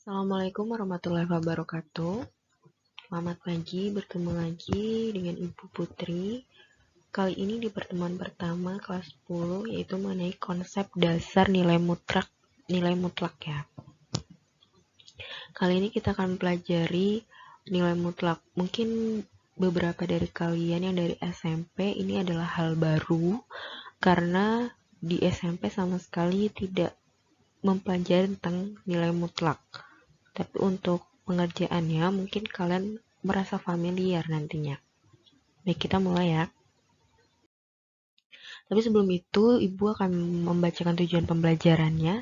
Assalamualaikum warahmatullahi wabarakatuh. Selamat pagi, bertemu lagi dengan Ibu Putri. Kali ini di pertemuan pertama kelas 10 yaitu mengenai konsep dasar nilai mutlak ya. Kali ini kita akan pelajari nilai mutlak. Mungkin beberapa dari kalian yang dari SMP ini adalah hal baru karena di SMP sama sekali tidak mempelajari tentang nilai mutlak. Tapi untuk pengerjaannya mungkin kalian merasa familiar nantinya. Baik, kita mulai ya. Tapi sebelum itu, Ibu akan membacakan tujuan pembelajarannya.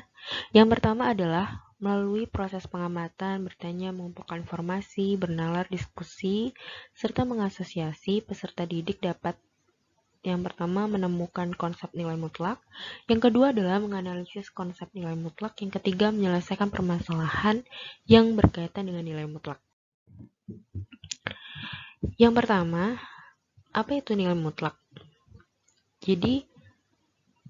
Yang pertama adalah melalui proses pengamatan, bertanya, mengumpulkan informasi, bernalar, diskusi, serta mengasosiasi, peserta didik dapat yang pertama menemukan konsep nilai mutlak, yang kedua adalah menganalisis konsep nilai mutlak, yang ketiga menyelesaikan permasalahan yang berkaitan dengan nilai mutlak. Yang pertama, apa itu nilai mutlak? Jadi,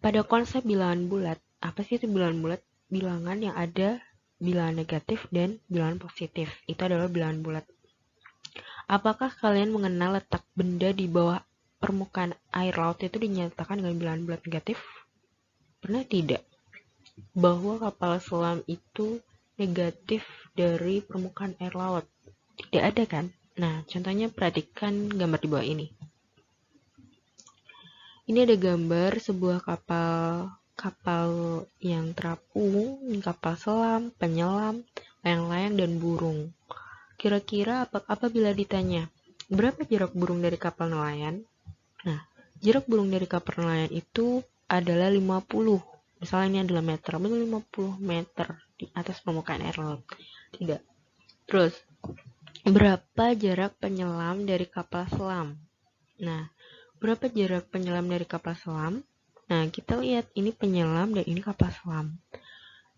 pada konsep bilangan bulat, apa sih itu bilangan bulat? Bilangan yang ada bilangan negatif dan bilangan positif. Itu adalah bilangan bulat. Apakah kalian mengenal letak benda di bawah permukaan air laut itu dinyatakan dengan bilangan bulat negatif? Pernah tidak? Bahwa kapal selam itu negatif dari permukaan air laut. Tidak ada kan? Nah, contohnya perhatikan gambar di bawah ini. Ini ada gambar sebuah kapal yang terapung, kapal selam, penyelam, layang-layang, dan burung. Kira-kira apabila ditanya, berapa jarak burung dari kapal nelayan? Nah, jarak burung dari kapal nelayan itu adalah 50. Misalnya ini adalah meter, betul 50 meter di atas permukaan air laut. Tidak. Terus, berapa jarak penyelam dari kapal selam? Nah, berapa jarak penyelam dari kapal selam? Nah, kita lihat ini penyelam dan ini kapal selam.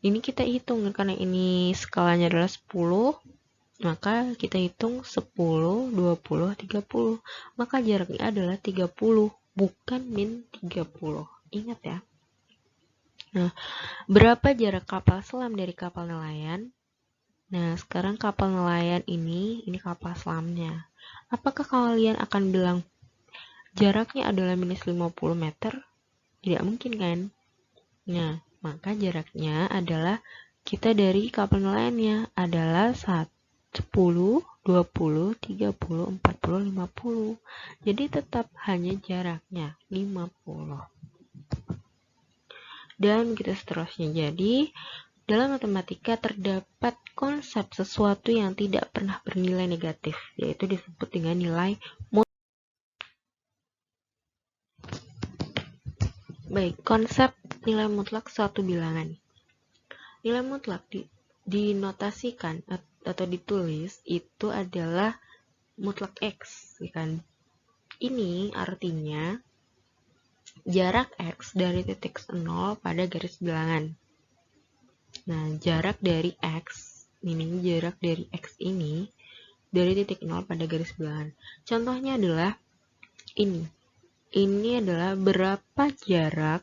Ini kita hitung karena ini skalanya adalah 10, maka kita hitung 10, 20, 30. Maka jaraknya adalah 30, bukan min 30. Ingat ya. Nah, berapa jarak kapal selam dari kapal nelayan? Nah, sekarang kapal nelayan ini kapal selamnya. Apakah kalian akan bilang jaraknya adalah minus 50 meter? Tidak mungkin kan? Nah, maka jaraknya adalah kita dari kapal nelayannya adalah 10, 20, 30, 40, 50. Jadi tetap hanya jaraknya 50. Dan begitu seterusnya. Jadi, dalam matematika terdapat konsep sesuatu yang tidak pernah bernilai negatif, yaitu disebut dengan nilai mutlak. Baik, konsep nilai mutlak suatu bilangan. Nilai mutlak dinotasikan atau ditulis itu adalah mutlak X, kan? Ini artinya jarak X dari titik 0 pada garis bilangan. Nah, jarak dari X ini dari titik 0 pada garis bilangan. Contohnya adalah ini. Ini adalah berapa jarak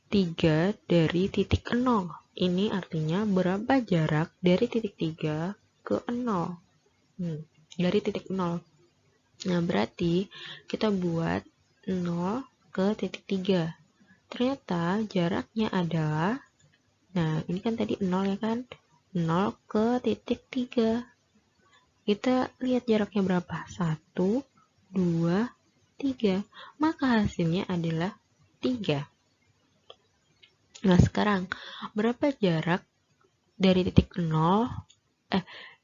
3 dari titik 0. Ini artinya berapa jarak dari titik 3 ke 0. Dari titik 0. Nah, berarti kita buat 0 ke titik 3. Ternyata jaraknya adalah, nah ini kan tadi 0 ya kan? 0 ke titik 3. Kita lihat jaraknya berapa? 1, 2, 3. Maka hasilnya adalah 3. Nah, sekarang berapa jarak dari titik 0?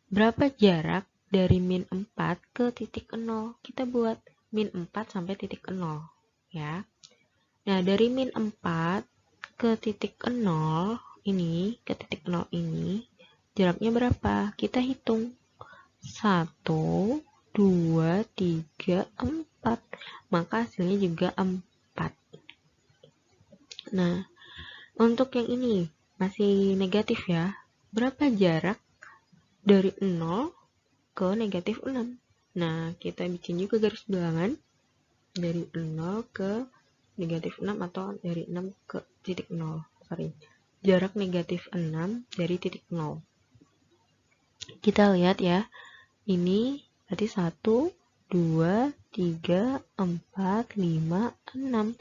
Berapa jarak dari min 4 ke titik 0? Kita buat min 4 sampai titik 0, ya. Nah, dari min 4 ke titik 0 ini, jaraknya berapa? Kita hitung. 1, 2, 3, 4. Maka hasilnya juga 4. Nah, untuk yang ini masih negatif ya. Berapa jarak dari 0 ke negatif 6? Nah, kita bikin juga garis bilangan dari 0 ke negatif 6 atau dari 6 ke titik 0. Jarak negatif 6 dari titik 0. Kita lihat ya, ini berarti 1, 2, 3, 4, 5, 6.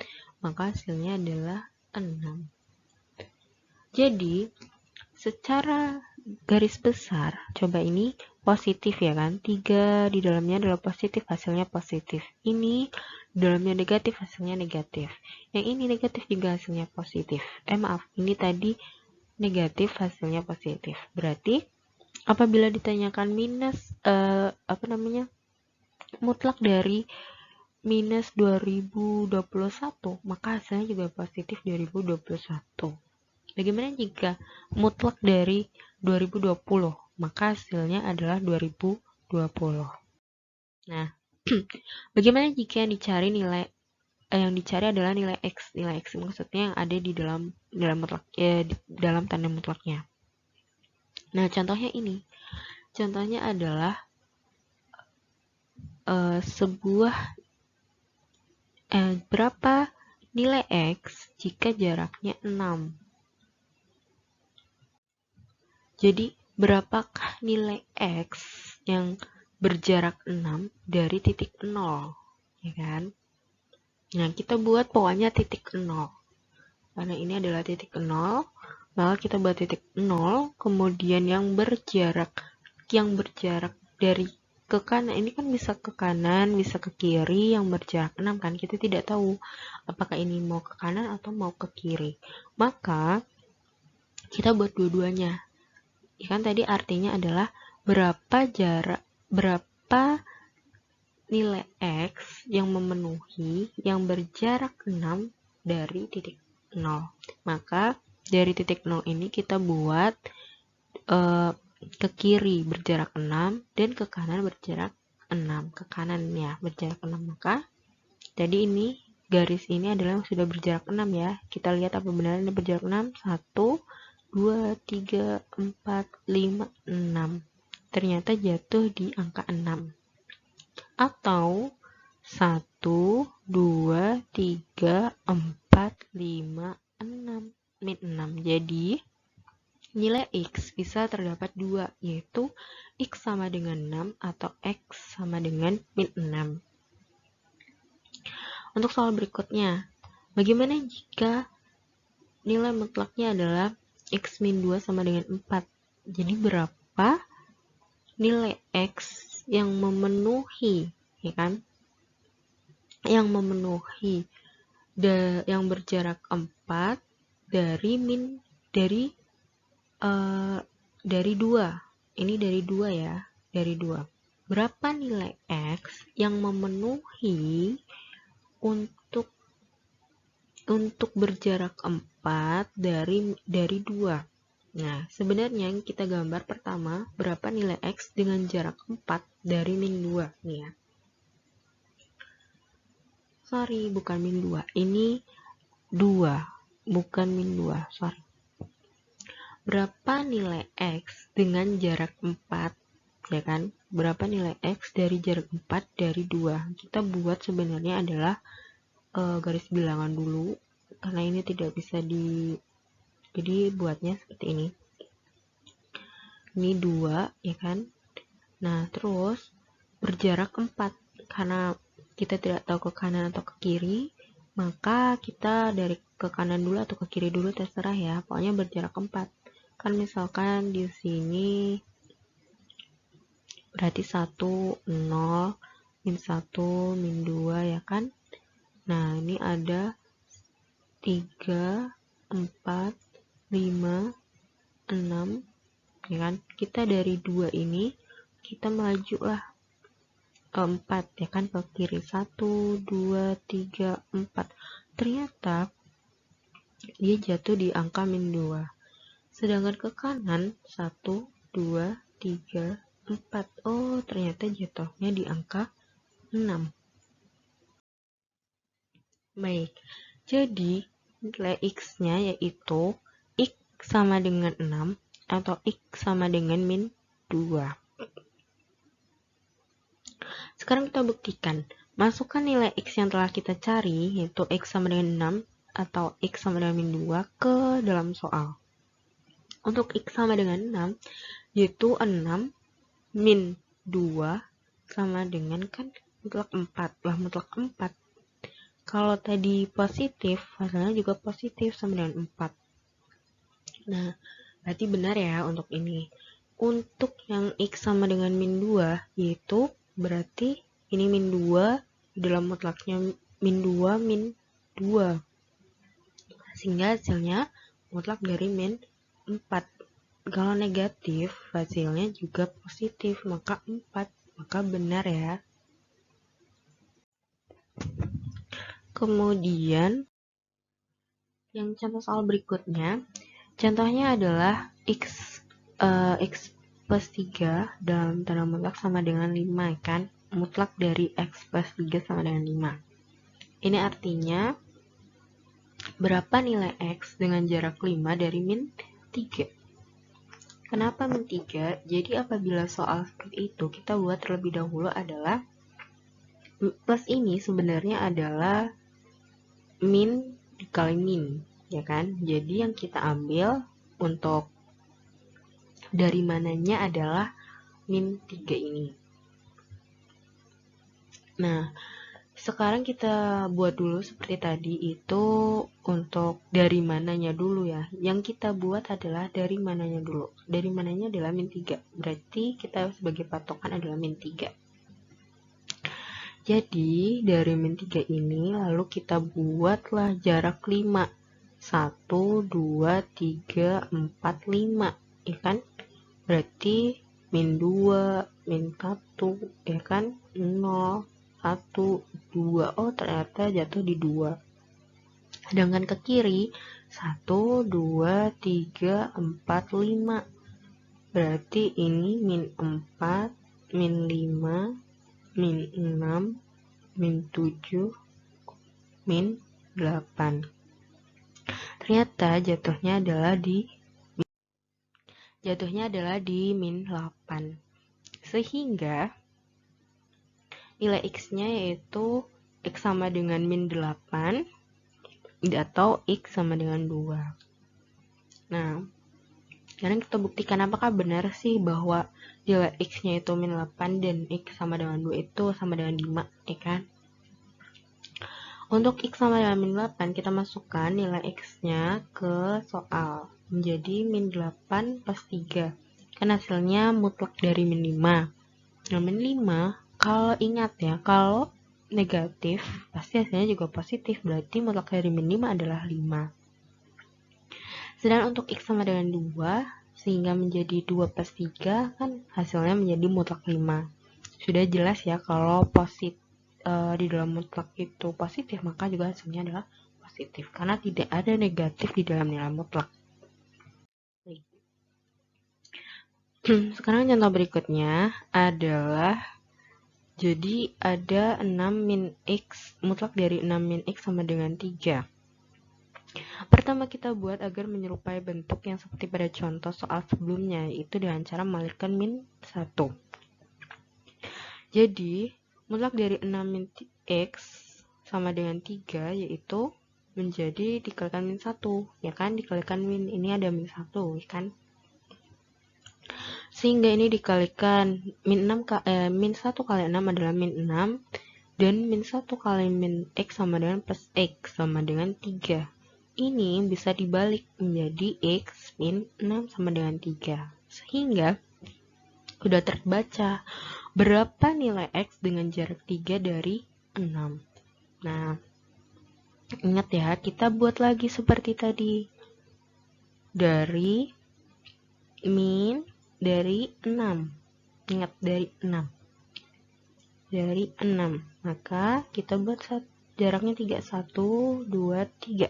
Maka hasilnya adalah 6. Jadi, secara garis besar, coba ini positif ya kan, 3 di dalamnya adalah positif, hasilnya positif. Ini di dalamnya negatif, hasilnya negatif. Yang ini negatif juga hasilnya positif. Maaf, ini tadi negatif, hasilnya positif. Berarti apabila ditanyakan minus mutlak dari minus 2021, maka hasilnya juga positif 2021. Bagaimana jika mutlak dari 2020? Maka hasilnya adalah 2020. Nah, bagaimana jika yang dicari adalah nilai X? Nilai X maksudnya yang ada di dalam tanda mutlaknya. Nah, contohnya ini. Contohnya adalah berapa nilai X jika jaraknya 6. Jadi, berapakah nilai X yang berjarak 6 dari titik 0? Ya kan? Nah, kita buat pokoknya titik 0. Karena ini adalah titik 0, maka kita buat titik 0, kemudian yang berjarak dari ke kanan, ini kan bisa ke kanan, bisa ke kiri, yang berjarak 6 kan, kita tidak tahu apakah ini mau ke kanan atau mau ke kiri. Maka kita buat dua-duanya. Ya kan tadi artinya adalah berapa nilai X yang memenuhi yang berjarak 6 dari titik 0. Maka dari titik 0 ini kita buat ke kiri berjarak 6 dan ke kanan berjarak 6. Ke kanannya berjarak 6. Maka tadi ini garis ini adalah yang sudah berjarak 6 ya. Kita lihat apa benar ini berjarak 6. 1, 2, 3, 4, 5, 6. Ternyata jatuh di angka 6. Atau 1, 2, 3, 4, 5, 6. Min 6. Jadi nilai X bisa terdapat 2, yaitu X sama dengan 6 atau X sama dengan min 6. Untuk soal berikutnya, bagaimana jika nilai mutlaknya adalah X min 2 sama dengan 4? Jadi berapa nilai X yang memenuhi, ya kan? Yang memenuhi yang berjarak 4 dari 2. Ini dari 2 ya, dari 2. Berapa nilai X yang memenuhi untuk berjarak 4 dari 2? Nah, sebenarnya yang kita gambar pertama, berapa nilai X dengan jarak 4 dari min 2 nih ya. Sorry, bukan min 2. Ini 2, bukan min 2, sorry. Berapa nilai X dengan jarak 4, ya kan? Berapa nilai X dari jarak 4 dari 2? Kita buat sebenarnya adalah garis bilangan dulu, karena ini tidak bisa jadi buatnya seperti ini. Ini 2, ya kan? Nah, terus berjarak 4. Karena kita tidak tahu ke kanan atau ke kiri, maka kita dari ke kanan dulu atau ke kiri dulu terserah ya. Pokoknya berjarak 4. Kan misalkan di sini berarti 1, 0, min 1, min 2 ya kan. Nah, ini ada 3, 4, 5, 6 ya kan. Kita dari 2 ini kita maju lah 4 ya kan ke kiri. 1, 2, 3, 4. Ternyata dia jatuh di angka min 2. Sedangkan ke kanan 1, 2, 3, 4. Oh, ternyata jatuhnya di angka 6. Baik, jadi nilai X-nya yaitu X sama dengan 6 atau X sama dengan min 2. Sekarang kita buktikan. Masukkan nilai X yang telah kita cari, yaitu X sama dengan 6 atau X sama dengan min 2 ke dalam soal. Untuk X sama dengan 6, yaitu 6 min 2 sama dengan kan mutlak 4. Lah mutlak 4. Kalau tadi positif, hasilnya juga positif sama dengan 4. Nah, berarti benar ya untuk ini. Untuk yang X sama dengan min 2, yaitu berarti ini min 2, dalam mutlaknya min 2, min 2. Sehingga hasilnya mutlak dari min 4. Kalau negatif, hasilnya juga positif, maka 4. Maka benar ya. Kemudian, yang contoh soal berikutnya, contohnya adalah X plus 3 dalam tanda mutlak sama dengan 5, kan? Mutlak dari X plus 3 sama dengan 5. Ini artinya, berapa nilai X dengan jarak 5 dari min 3? Kenapa min 3? Jadi apabila soal seperti itu, kita buat terlebih dahulu adalah plus ini sebenarnya adalah min dikali min, ya kan? Jadi yang kita ambil untuk dari mananya adalah min 3 ini. Nah, sekarang kita buat dulu seperti tadi itu untuk dari mananya dulu ya. Yang kita buat adalah dari mananya dulu. Dari mananya adalah min 3. Berarti kita sebagai patokan adalah min 3. Jadi dari min 3 ini lalu kita buatlah jarak 5. 1, 2, 3, 4, 5. Ya kan? Berarti min 2, min 1, ya kan? 0. 1, 2, oh ternyata jatuh di 2. Sedangkan ke kiri 1, 2, 3, 4, 5. Berarti ini min 4, min 5, min 6, min 7, min 8. Ternyata jatuhnya adalah di min 8. Sehingga nilai X-nya yaitu X sama dengan min 8 atau X sama dengan 2. Nah, sekarang kita buktikan apakah benar sih bahwa nilai X-nya itu min 8 dan X sama dengan 2 itu sama dengan 5, ya kan? Untuk X sama dengan min 8, kita masukkan nilai X-nya ke soal. Menjadi min 8 plus 3. Kan hasilnya mutlak dari min 5. Nah, min 5, kalau ingat ya, kalau negatif, pasti hasilnya juga positif. Berarti mutlak dari min 5 adalah 5. Sedangkan untuk X sama dengan 2, sehingga menjadi 2 plus 3, kan hasilnya menjadi mutlak 5. Sudah jelas ya, kalau di dalam mutlak itu positif, maka juga hasilnya adalah positif. Karena tidak ada negatif di dalam nilai mutlak. Sekarang contoh berikutnya adalah, jadi ada 6 min X, mutlak dari 6 min X sama dengan 3. Pertama kita buat agar menyerupai bentuk yang seperti pada contoh soal sebelumnya, yaitu dengan cara mengalihkan min 1. Jadi, mutlak dari 6 min X sama dengan 3, yaitu menjadi dikalikan min 1, ya kan? Dikalikan min, ini ada min 1, ya kan? Sehingga ini dikalikan min 1 kali 6 adalah min 6, dan min 1 kali min X sama dengan plus X sama dengan 3. Ini bisa dibalik menjadi X min 6 sama dengan 3. Sehingga sudah terbaca berapa nilai X dengan jarak 3 dari 6. Nah, ingat ya, kita buat lagi seperti tadi. Dari 6. Ingat, dari 6. Dari 6. Maka kita buat jaraknya 3. 1, 2, 3.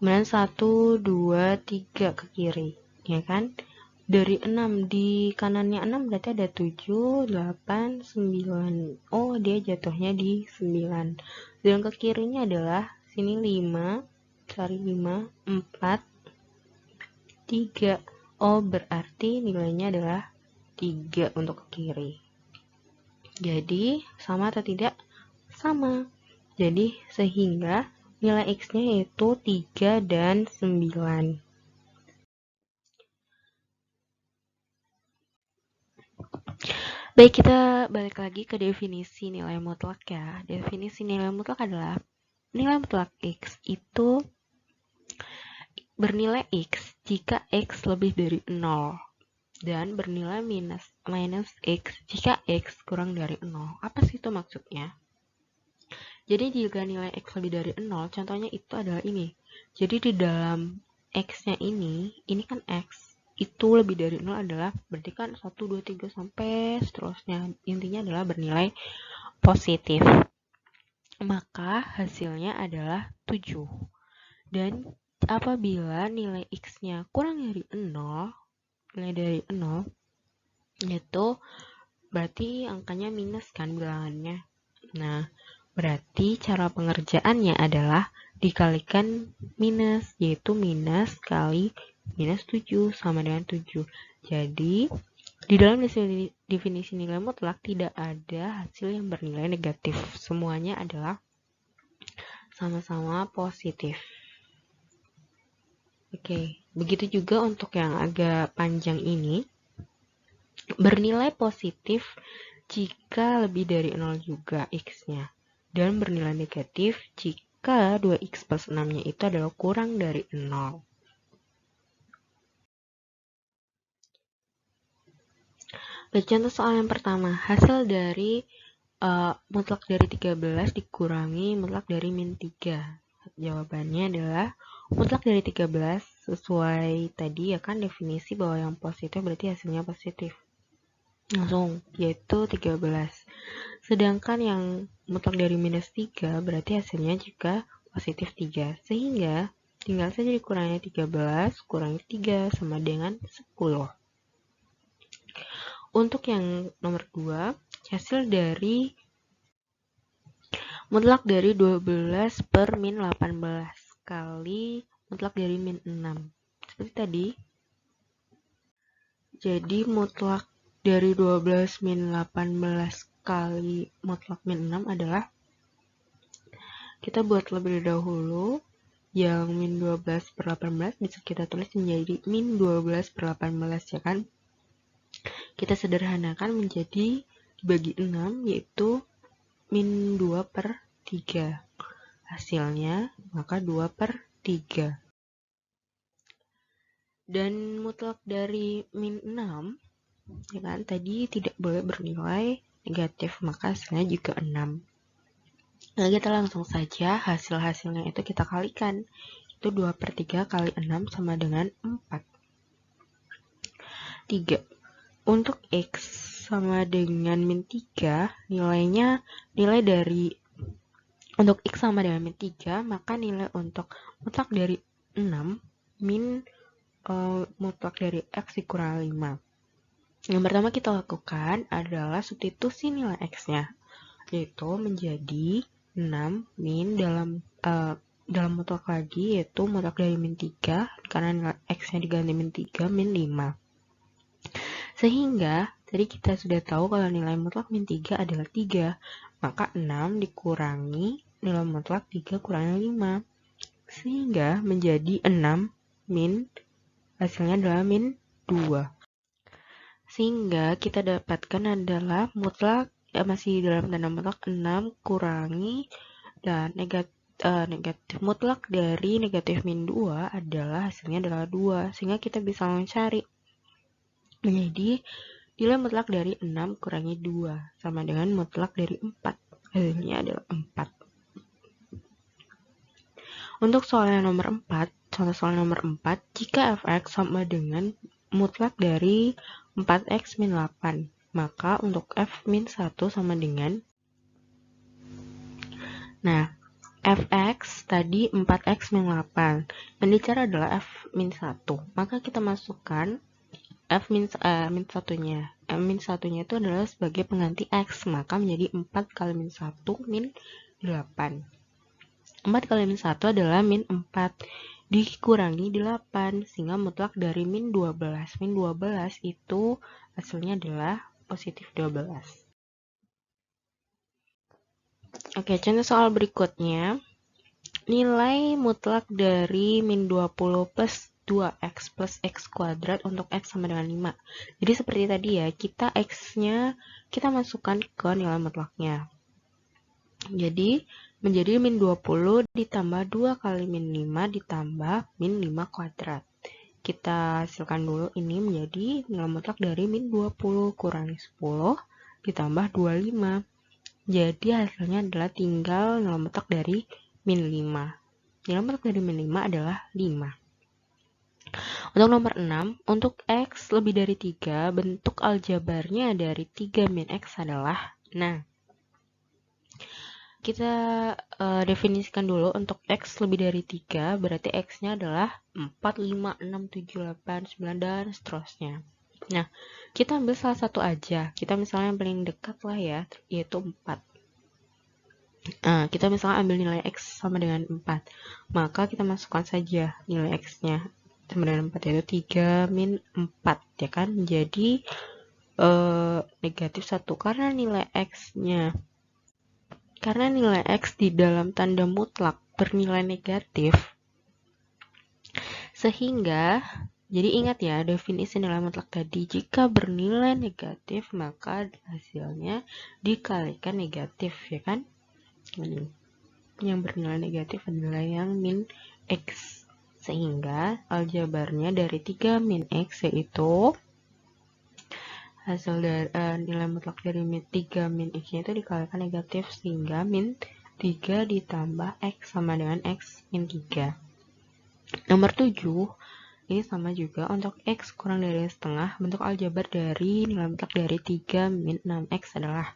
Kemudian 1, 2, 3 ke kiri. Ya kan? Dari 6, di kanannya 6 berarti ada 7, 8, 9. Oh, dia jatuhnya di 9. Dan ke kirinya adalah sini 5, cari 5, 4, 3. Oh, berarti nilainya adalah 3 untuk ke kiri. Jadi, sama atau tidak? Sama. Jadi, sehingga nilai X-nya yaitu 3 dan 9. Baik, kita balik lagi ke definisi nilai mutlak ya. Definisi nilai mutlak adalah nilai mutlak X itu bernilai X jika X lebih dari 0 dan bernilai minus X jika X kurang dari 0. Apa sih itu maksudnya? Jadi jika nilai X lebih dari 0, contohnya itu adalah ini. Jadi di dalam X-nya ini kan X itu lebih dari 0 adalah berarti kan 1, 2, 3 sampai seterusnya. Intinya adalah bernilai positif. Maka hasilnya adalah 7. Dan apabila nilai X-nya kurang dari 0, nilai dari 0, itu berarti angkanya minus kan bilangannya. Nah, berarti cara pengerjaannya adalah dikalikan minus, yaitu minus kali minus 7 sama dengan 7. Jadi, di dalam definisi nilai mutlak tidak ada hasil yang bernilai negatif. Semuanya adalah sama-sama positif. Oke, begitu juga untuk yang agak panjang ini. Bernilai positif jika lebih dari 0 juga X-nya. Dan bernilai negatif jika 2X plus 6-nya itu adalah kurang dari 0. Baik, contoh soal yang pertama. Hasil dari mutlak dari 13 dikurangi mutlak dari min 3. Jawabannya adalah mutlak dari 13 sesuai tadi ya kan definisi bahwa yang positif berarti hasilnya positif. Langsung, yaitu 13. Sedangkan yang mutlak dari minus 3 berarti hasilnya juga positif 3. Sehingga tinggal saja dikurangi 13, kurangi 3 sama dengan 10. Untuk yang nomor 2, hasil dari mutlak dari 12 per min 18 kali mutlak dari min 6. Seperti tadi. Jadi mutlak dari 12 min 18 kali mutlak min 6 adalah kita buat lebih dahulu yang min 12 per 18 bisa kita tulis menjadi min 12 per 18 ya kan. Kita sederhanakan menjadi dibagi 6 yaitu min 2 per 3. Hasilnya maka 2 per 3. Dan mutlak dari min 6 ya kan tadi tidak boleh bernilai negatif maka hasilnya juga 6. Nah, kita langsung saja hasil-hasilnya itu kita kalikan. Itu 2 per 3 kali 6 sama dengan 4. 3. Untuk X sama dengan min 3, nilai dari untuk X sama dengan min 3, maka nilai untuk mutlak dari 6 min mutlak dari X dikurangi 5. Yang pertama kita lakukan adalah substitusi nilai X-nya, yaitu menjadi 6 min dalam mutlak lagi yaitu mutlak dari min 3 karena nilai X-nya diganti min 3 min 5. Sehingga tadi kita sudah tahu kalau nilai mutlak min 3 adalah 3, maka 6 dikurangi nilai mutlak 3 kurangi 5. Sehingga menjadi 6 min hasilnya adalah min 2. Sehingga kita dapatkan adalah mutlak masih dalam tanda mutlak 6 kurangi dan negatif mutlak dari negatif min 2 adalah hasilnya adalah 2. Sehingga kita bisa mencari menjadi nilai mutlak dari 6 kurangi 2 sama dengan mutlak dari 4. Hasilnya adalah 4. Untuk soal yang nomor 4, contoh soal nomor 4, jika fx sama dengan mutlak dari 4x min 8, maka untuk f min 1 sama dengan, nah, fx tadi 4x min 8, yang dicari adalah f min 1, maka kita masukkan f min 1-nya. Min 1-nya itu adalah sebagai pengganti x, maka menjadi 4 kali min 1 min 8. 4 kali min 1 adalah min 4 dikurangi 8 sehingga mutlak dari min 12. Min 12 itu hasilnya adalah positif 12. Oke, contoh soal berikutnya. Nilai mutlak dari min 20 plus 2x plus x kuadrat untuk x sama dengan 5. Jadi seperti tadi ya, kita x-nya kita masukkan ke nilai mutlaknya. Jadi menjadi min 20 ditambah 2 kali min 5 ditambah min 5 kuadrat. Kita hasilkan dulu ini menjadi nilai mutlak dari min 20 kurangi 10 ditambah 25. Jadi hasilnya adalah tinggal nilai mutlak dari min 5. Nilai mutlak dari min 5 adalah 5. Untuk nomor 6, untuk x lebih dari 3, bentuk aljabarnya dari 3 min x adalah, nah, kita definisikan dulu untuk x lebih dari 3, berarti x-nya adalah 4, 5, 6, 7, 8, 9, dan seterusnya. Nah, kita ambil salah satu aja. Kita misalnya yang paling dekat lah ya, yaitu 4. Nah, kita misalnya ambil nilai x sama dengan 4. Maka kita masukkan saja nilai x-nya sama dengan 4, yaitu 3 min 4, ya kan? Jadi, negatif 1. Karena nilai x-nya Karena nilai x di dalam tanda mutlak bernilai negatif, sehingga, jadi ingat ya definisi nilai mutlak tadi, jika bernilai negatif maka hasilnya dikalikan negatif, ya kan? Ini yang bernilai negatif adalah yang min x, sehingga aljabarnya dari 3 min x yaitu hasil dari nilai mutlak dari min 3 min x-nya itu dikalikan negatif, sehingga min 3 ditambah x sama dengan x min 3. Nomor 7, ini sama juga untuk x kurang dari setengah, bentuk aljabar dari nilai mutlak dari 3 min 6x adalah,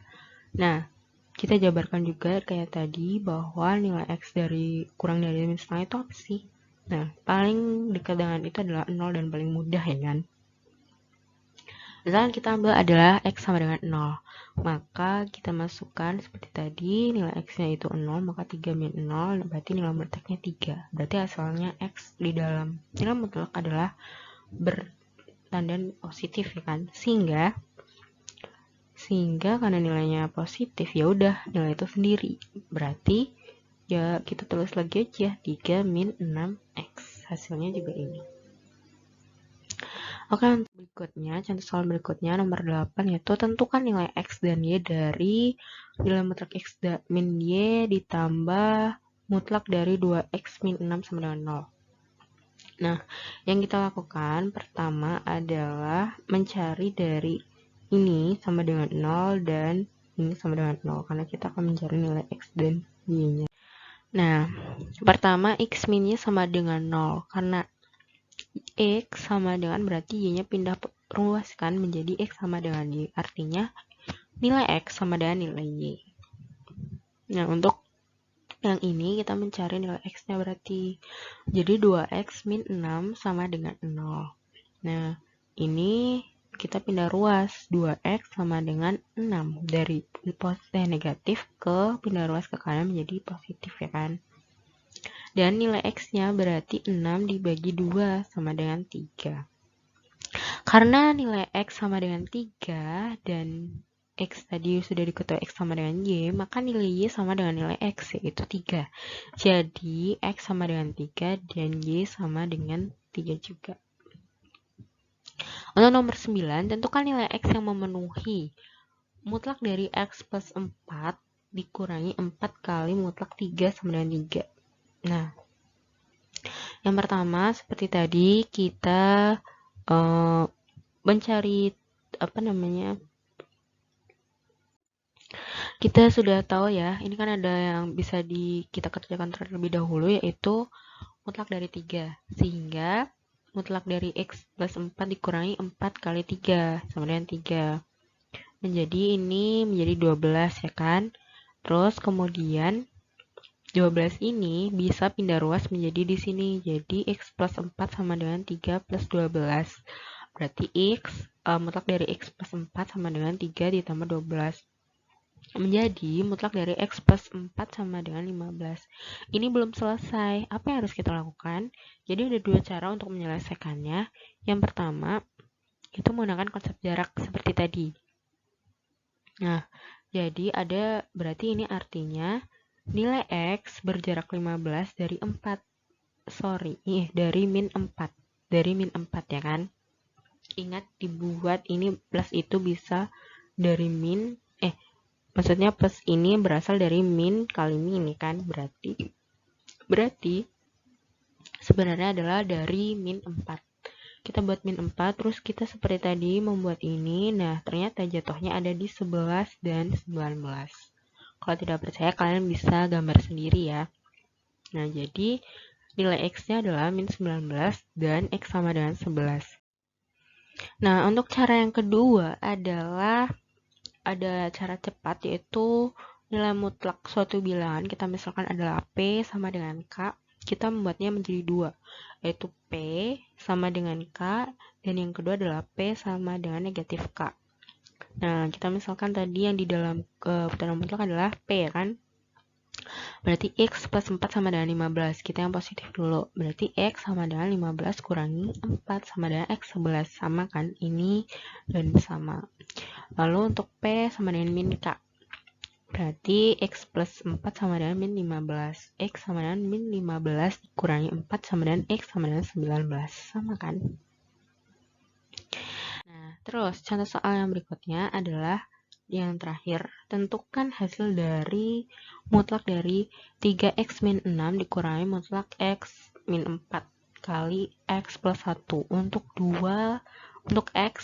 nah, kita jabarkan juga kayak tadi bahwa nilai x dari kurang dari min setengah itu apa sih? Nah, paling dekat dengan itu adalah 0 dan paling mudah, ya kan? Misalkan kita ambil adalah x sama dengan 0, maka kita masukkan seperti tadi, nilai x-nya itu 0, maka 3 min 0, berarti nilai mutlaknya 3. Berarti hasilnya x di dalam nilai mutlak adalah bertanda positif, ya kan? Sehingga karena nilainya positif, ya udah nilai itu sendiri. Berarti ya kita tulis lagi aja 3 min 6x. Hasilnya juga ini. Oke, untuk berikutnya, contoh soal berikutnya nomor 8, yaitu tentukan nilai x dan y dari nilai mutlak x min y ditambah mutlak dari 2x min 6 sama dengan 0. Nah, yang kita lakukan pertama adalah mencari dari ini sama dengan 0 dan ini sama dengan 0, karena kita akan mencari nilai x dan y-nya. Nah, pertama x min-nya sama dengan 0, karena x sama dengan berarti y-nya pindah ruas kan menjadi x sama dengan y. Artinya nilai x sama dengan nilai y. Nah, untuk yang ini kita mencari nilai x-nya berarti. Jadi 2x min 6 sama dengan 0. Nah, ini kita pindah ruas. 2x sama dengan 6. Dari negatif ke pindah ruas ke kanan menjadi positif, ya kan? Dan nilai x-nya berarti 6 dibagi 2 sama dengan 3. Karena nilai x sama dengan 3 dan x tadi sudah diketahui x sama dengan y, maka nilai y sama dengan nilai x, yaitu 3. Jadi x sama dengan 3 dan y sama dengan 3 juga. Untuk nomor 9, tentukan nilai x yang memenuhi mutlak dari x plus 4 dikurangi 4 kali mutlak 3 sama dengan 3. Nah, yang pertama seperti tadi kita mencari kita sudah tahu ya, ini kan ada yang bisa kita kerjakan terlebih dahulu, yaitu mutlak dari 3, sehingga mutlak dari x plus 4 dikurangi 4 kali 3 sama dengan 3, menjadi ini menjadi 12, ya kan? Terus kemudian 12 ini bisa pindah ruas menjadi di sini. Jadi x plus 4 sama dengan 3 plus 12. Berarti mutlak dari x plus 4 sama dengan 3 ditambah 12. Menjadi mutlak dari x plus 4 sama dengan 15. Ini belum selesai. Apa yang harus kita lakukan? Jadi ada dua cara untuk menyelesaikannya. Yang pertama, itu menggunakan konsep jarak seperti tadi. Nah, jadi berarti ini artinya nilai x berjarak 15 dari min 4. dari min 4 ya kan. Ingat dibuat ini plus itu bisa dari min, maksudnya plus ini berasal dari min kali min kan. Berarti sebenarnya adalah dari min 4. Kita buat min 4, terus kita seperti tadi membuat ini. Nah, ternyata jatuhnya ada di 11 dan 19. Kalau tidak percaya, kalian bisa gambar sendiri ya. Nah, jadi nilai X-nya adalah min 19 dan X sama dengan 11. Nah, untuk cara yang kedua adalah ada cara cepat, yaitu nilai mutlak suatu bilangan. Kita misalkan adalah P sama dengan K. Kita membuatnya menjadi 2, yaitu P sama dengan K, dan yang kedua adalah P sama dengan negatif K. Nah, kita misalkan tadi yang di dalam putaran mutlak adalah P ya kan? Berarti X plus 4 sama dengan 15. Kita yang positif dulu. Berarti X sama dengan 15 kurangi 4 sama dengan X 11. Sama kan? Ini dan sama. Lalu untuk P sama dengan min K. Berarti X plus 4 sama dengan min 15. X sama dengan min 15 dikurangi 4 sama dengan X sama dengan 19. Sama kan? Nah, terus contoh soal yang berikutnya adalah yang terakhir. Tentukan hasil dari mutlak dari 3X min 6 dikurangi mutlak X min 4 kali X plus 1 untuk X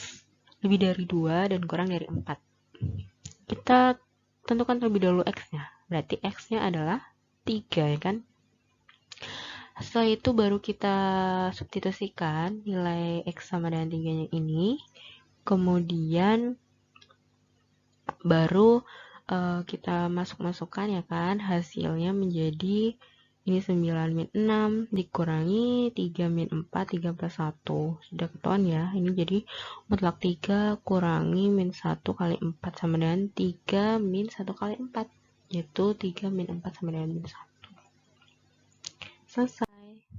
lebih dari 2 dan kurang dari 4. Kita tentukan terlebih dahulu X-nya. Berarti X-nya adalah 3 ya kan? Setelah itu baru kita substitusikan nilai X sama dengan 3-nya ini. Kemudian baru kita masukkan ya kan, hasilnya menjadi ini 9 min 6 dikurangi 3 min 4, 3 plus 1. Sudah ketahuan ya, ini jadi mutlak 3 kurangi min 1 kali 4 sama dengan 3 min 1 kali 4, yaitu 3 min 4 sama dengan min 1. Selesai.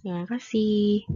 Terima kasih.